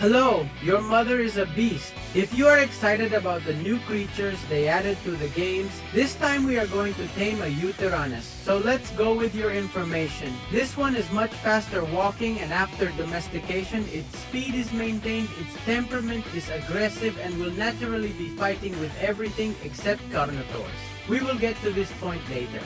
Hello, your mother is a beast. If you are excited about the new creatures they added to the games, this time we are going to tame a YUTYRANNUS. So let's go with your information. This one is much faster walking, and after domestication, its speed is maintained, its temperament is aggressive, and will naturally be fighting with everything except carnivores. We will get to this point later.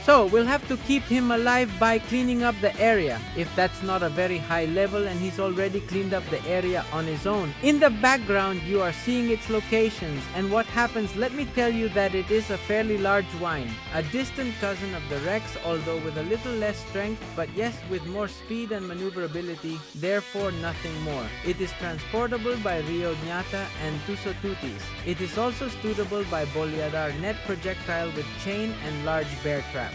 So we'll have to keep him alive by cleaning up the area, if that's not a very high level, and he's already cleaned up the area on his own. In the background you are seeing its locations, and what happens, let me tell you that it is a fairly large wine, a distant cousin of the Rex, although with a little less strength, but yes, with more speed and maneuverability, therefore nothing more. It is transportable by Rio Nyata and Tusotutis. It is also suitable by Boleadar net projectile with chain and large bear trap.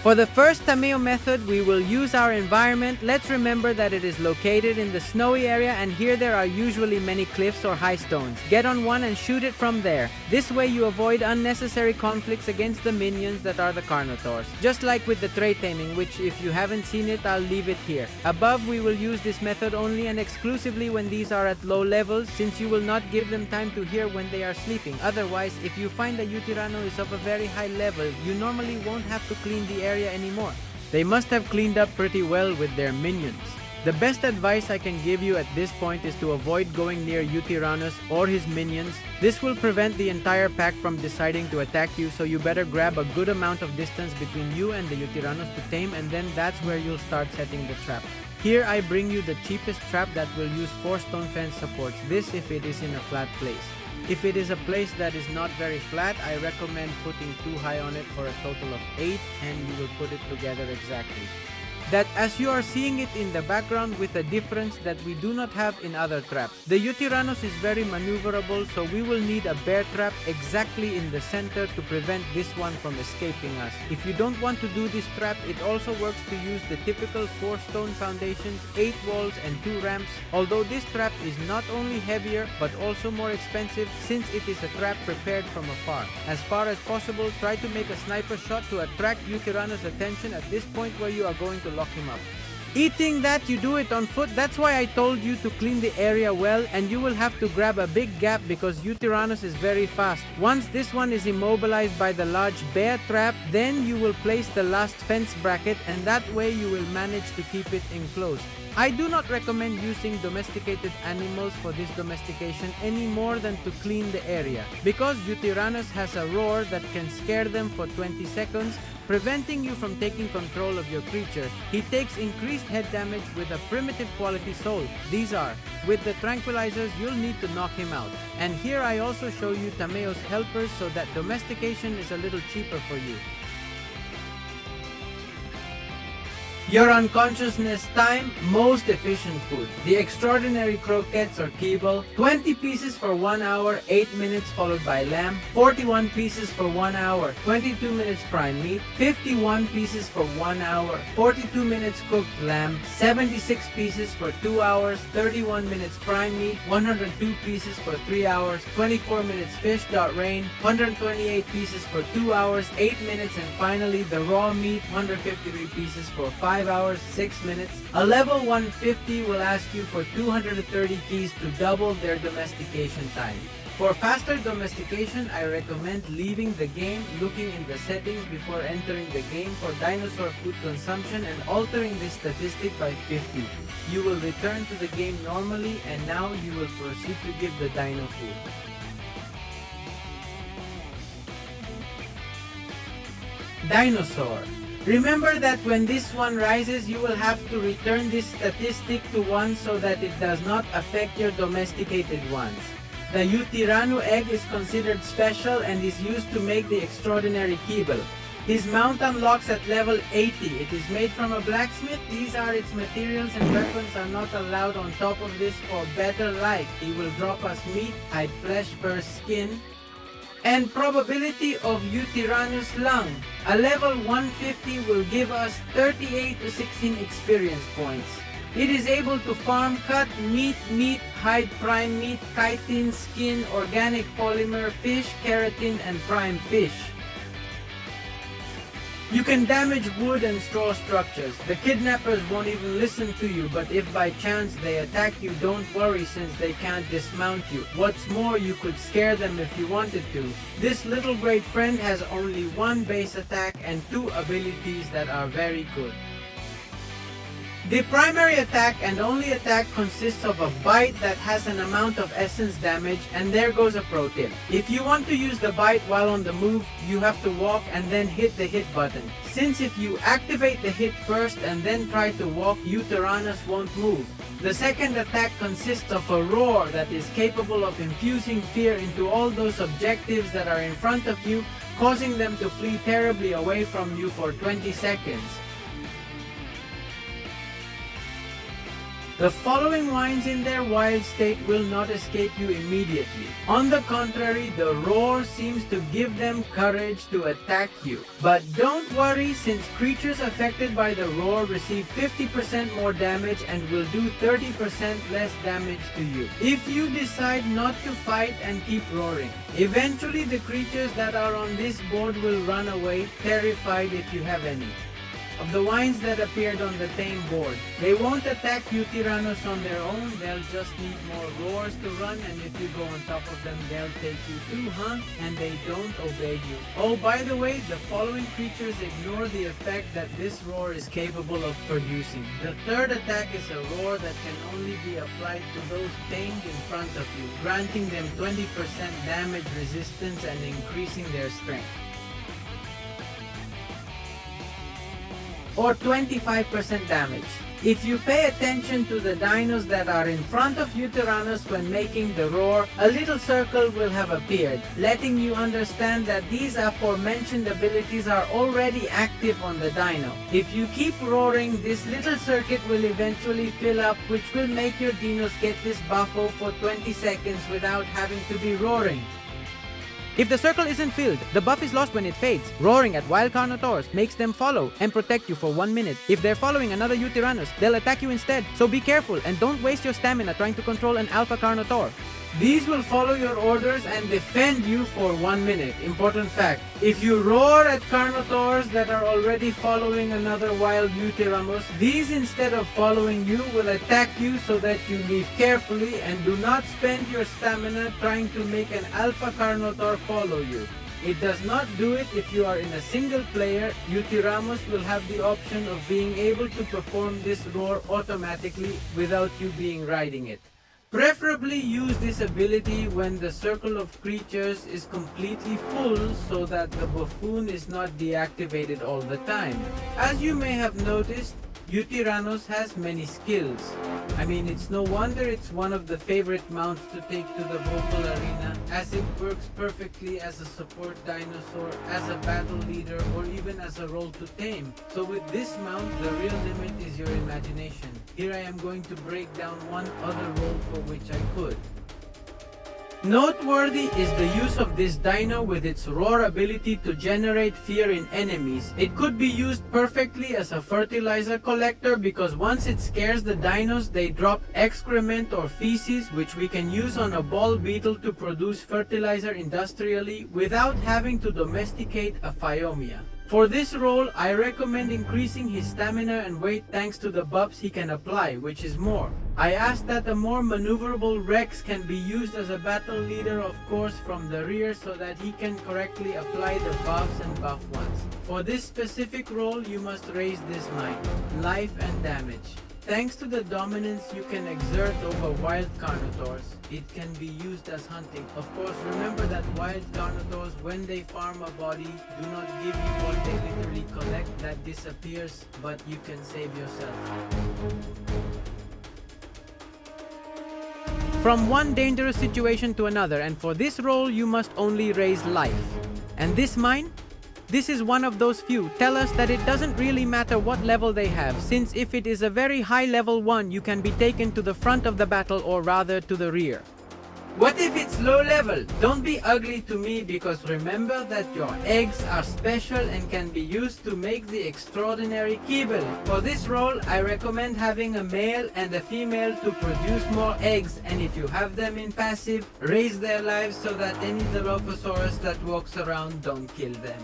For the first Tameo method, we will use our environment. Let's remember that it is located in the snowy area, and here there are usually many cliffs or high stones. Get on one and shoot it from there. This way you avoid unnecessary conflicts against the minions that are the Carnotaurs. Just like with the trait taming, which if you haven't seen it, I'll leave it here. Above, we will use this method only and exclusively when these are at low levels, since you will not give them time to hear when they are sleeping. Otherwise, if you find the YUTYRANNUS is of a very high level, you normally won't have to clean the area anymore. They must have cleaned up pretty well with their minions. The best advice I can give you at this point is to avoid going near YUTYRANNUS or his minions. This will prevent the entire pack from deciding to attack you, so you better grab a good amount of distance between you and the YUTYRANNUS to tame, and then that's where you'll start setting the trap. Here I bring you the cheapest trap that will use 4 stone fence supports, this if it is in a flat place. If it is a place that is not very flat, I recommend putting 2 high on it for a total of 8, and you will put it together exactly. That as you are seeing it in the background, with a difference that we do not have in other traps. The YUTYRANNUS is very maneuverable, so we will need a bear trap exactly in the center to prevent this one from escaping us. If you don't want to do this trap, it also works to use the typical 4 stone foundations, 8 walls and 2 ramps, although this trap is not only heavier but also more expensive, since it is a trap prepared from afar. As far as possible, try to make a sniper shot to attract YUTYRANNUS' attention at this point where you are going to lock him up. Eating that, you do it on foot. That's why I told you to clean the area well, and you will have to grab a big gap because YUTYRANNUS is very fast. Once this one is immobilized by the large bear trap, then you will place the last fence bracket, and that way you will manage to keep it enclosed. I do not recommend using domesticated animals for this domestication any more than to clean the area, because YUTYRANNUS has a roar that can scare them for 20 seconds, preventing you from taking control of your creature. He takes increased head damage with a primitive quality soul. These are, with the tranquilizers, you'll need to knock him out. And here I also show you Tameo's helpers so that domestication is a little cheaper for you. Your unconsciousness time, most efficient food. The extraordinary croquettes or kibble, 20 pieces for 1 hour, 8 minutes followed by lamb, 41 pieces for 1 hour, 22 minutes prime meat, 51 pieces for 1 hour, 42 minutes cooked lamb, 76 pieces for 2 hours, 31 minutes prime meat, 102 pieces for 3 hours, 24 minutes fish. Rain, 128 pieces for 2 hours, 8 minutes, and finally the raw meat, 153 pieces for 5 hours, 6 minutes. A level 150 will ask you for 230 keys to double their domestication time. For faster domestication, I recommend leaving the game, looking in the settings before entering the game for dinosaur food consumption, and altering this statistic by 50. You will return to the game normally, and now you will proceed to give the dino food. Dinosaur. Remember that when this one rises, you will have to return this statistic to 1 so that it does not affect your domesticated ones. The YUTYRANNUS egg is considered special and is used to make the extraordinary kibble. His mount unlocks at level 80. It is made from a blacksmith. These are its materials, and weapons are not allowed on top of this for better life. He will drop us meat, hide flesh, fur, skin, and probability of YUTYRANNUS lung. A level 150 will give us 38 to 16 experience points. It is able to farm cut meat, hide prime meat, chitin, skin, organic polymer, fish, keratin, and prime fish. You can damage wood and straw structures. The kidnappers won't even listen to you, but if by chance they attack you, don't worry since they can't dismount you. What's more, you could scare them if you wanted to. This little great friend has only one base attack and 2 abilities that are very good. The primary attack and only attack consists of a bite that has an amount of essence damage, and there goes a pro tip. If you want to use the bite while on the move, you have to walk and then hit the hit button. Since if you activate the hit first and then try to walk, YUTYRANNUS won't move. The second attack consists of a roar that is capable of infusing fear into all those objectives that are in front of you, causing them to flee terribly away from you for 20 seconds. The following whines in their wild state will not escape you immediately. On the contrary, the roar seems to give them courage to attack you. But don't worry, since creatures affected by the roar receive 50% more damage and will do 30% less damage to you if you decide not to fight and keep roaring. Eventually, the creatures that are on this board will run away, terrified if you have any. Of the whines that appeared on the tame board, they won't attack YUTYRANNUS on their own, they'll just need more roars to run, and if you go on top of them, they'll take you too, huh? And they don't obey you. Oh, by the way, the following creatures ignore the effect that this roar is capable of producing. The third attack is a roar that can only be applied to those tamed in front of you, granting them 20% damage resistance and increasing their strength. Or 25% damage. If you pay attention to the dinos that are in front of YUTYRANNUS when making the roar, a little circle will have appeared, letting you understand that these aforementioned abilities are already active on the dino. If you keep roaring, this little circuit will eventually fill up, which will make your dinos get this buffo for 20 seconds without having to be roaring. If the circle isn't filled, the buff is lost when it fades. Roaring at wild Carnotaurs makes them follow and protect you for 1 minute. If they're following another YUTYRANNUS, they'll attack you instead, so be careful and don't waste your stamina trying to control an alpha Carnotaur. These will follow your orders and defend you for 1 minute. Important fact. If you roar at Carnotaurs that are already following another wild YUTYRANNUS, these instead of following you will attack you so that you leave carefully and do not spend your stamina trying to make an alpha Carnotaur follow you. It does not do it if you are in a single player. YUTYRANNUS will have the option of being able to perform this roar automatically without you being riding it. Preferably use this ability when the circle of creatures is completely full so that the buffoon is not deactivated all the time. As you may have noticed, YUTYRANNUS has many skills. I mean, it's no wonder it's one of the favorite mounts to take to the vocal arena, as it works perfectly as a support dinosaur, as a battle leader, or even as a role to tame. So with this mount, the real limit is your imagination. Here I am going to break down one other role for which I could. Noteworthy is the use of this dino with its roar ability to generate fear in enemies. It could be used perfectly as a fertilizer collector because once it scares the dinos, they drop excrement or feces, which we can use on a ball beetle to produce fertilizer industrially without having to domesticate a Phiomia. For this role, I recommend increasing his stamina and weight thanks to the buffs he can apply, which is more. I asked that a more maneuverable Rex can be used as a battle leader, of course, from the rear so that he can correctly apply the buffs and buff ones. For this specific role, you must raise this mind: life and damage. Thanks to the dominance you can exert over wild Carnotaurs, it can be used as hunting. Of course, remember that wild Carnotaurs, when they farm a body, do not give you what they literally collect. That disappears, but you can save yourself. From one dangerous situation to another, and for this role you must only raise life. And this mine? This is one of those few. Tell us that it doesn't really matter what level they have, since if it is a very high level one, you can be taken to the front of the battle, or rather to the rear. What if it's low level? Don't be ugly to me, because remember that your eggs are special and can be used to make the extraordinary kibble. For this role, I recommend having a male and a female to produce more eggs, and if you have them in passive, raise their lives so that any Dilophosaurus that walks around don't kill them.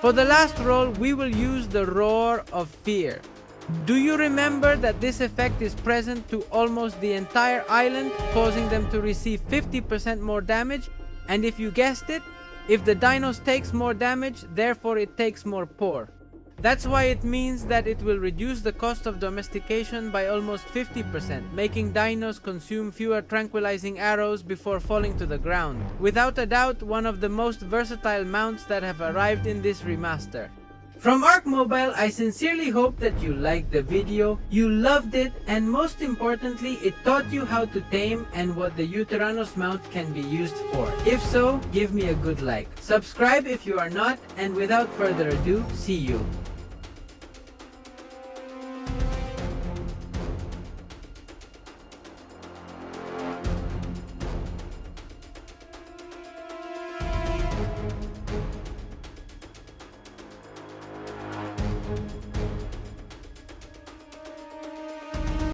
For the last roll, we will use the Roar of Fear. Do you remember that this effect is present to almost the entire island, causing them to receive 50% more damage? And if you guessed it, if the dinos takes more damage, therefore it takes more pour. That's why it means that it will reduce the cost of domestication by almost 50%, making dinos consume fewer tranquilizing arrows before falling to the ground. Without a doubt, one of the most versatile mounts that have arrived in this remaster. From Ark Mobile, I sincerely hope that you liked the video, you loved it, and most importantly, it taught you how to tame and what the YUTYRANNUS mount can be used for. If so, give me a good like. Subscribe if you are not, and without further ado, see you.